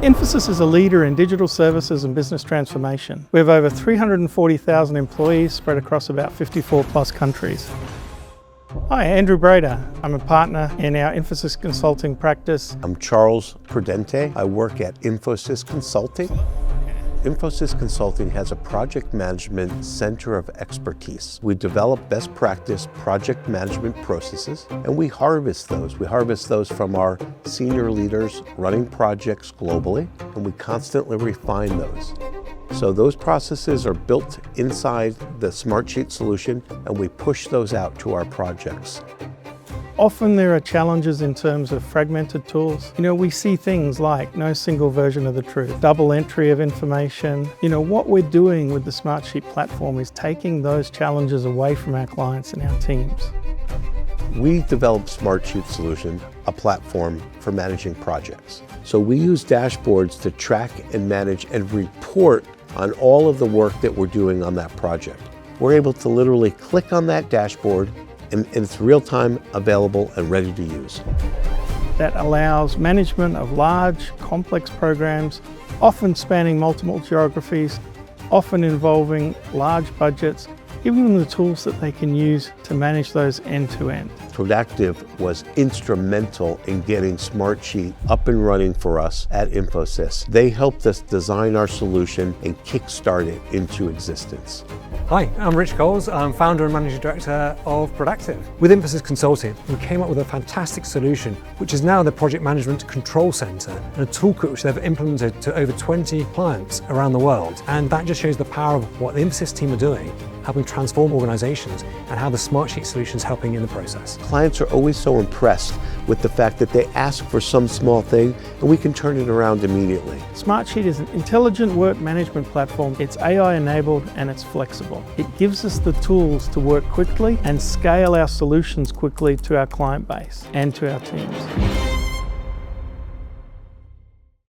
Infosys is a leader in digital services and business transformation. We have over 340,000 employees spread across about 54 plus countries. Hi, Andrew Brader. I'm a partner in our Infosys consulting practice. I'm Charles Prudente. I work at Infosys Consulting. Infosys Consulting has a project management center of expertise. We develop best practice project management processes, and we harvest those. We harvest those from our senior leaders running projects globally, and we constantly refine those. So those processes are built inside the Smartsheet solution, and we push those out to our projects. Often there are challenges in terms of fragmented tools. We see things like no single version of the truth, double entry of information. What we're doing with the Smartsheet platform is taking those challenges away from our clients and our teams. We developed Smartsheet solution, a platform for managing projects. So we use dashboards to track and manage and report on all of the work that we're doing on that project. We're able to literally click on that dashboard and it's real-time available and ready to use. That allows management of large, complex programs, often spanning multiple geographies, often involving large budgets, giving them the tools that they can use to manage those end-to-end. Prodactive was instrumental in getting Smartsheet up and running for us at Infosys. They helped us design our solution and kickstart it into existence. Hi, I'm Rich Coles. I'm founder and managing director of Prodactive. With Infosys Consulting, we came up with a fantastic solution, which is now the project management control center and a toolkit which they've implemented to over 20 clients around the world. And that just shows the power of what the Infosys team are doing, helping transform organizations, and how the Smartsheet solution is helping in the process. Clients are always so impressed with the fact that they ask for some small thing and we can turn it around immediately. Smartsheet is an intelligent work management platform. It's AI enabled and it's flexible. It gives us the tools to work quickly and scale our solutions quickly to our client base and to our teams.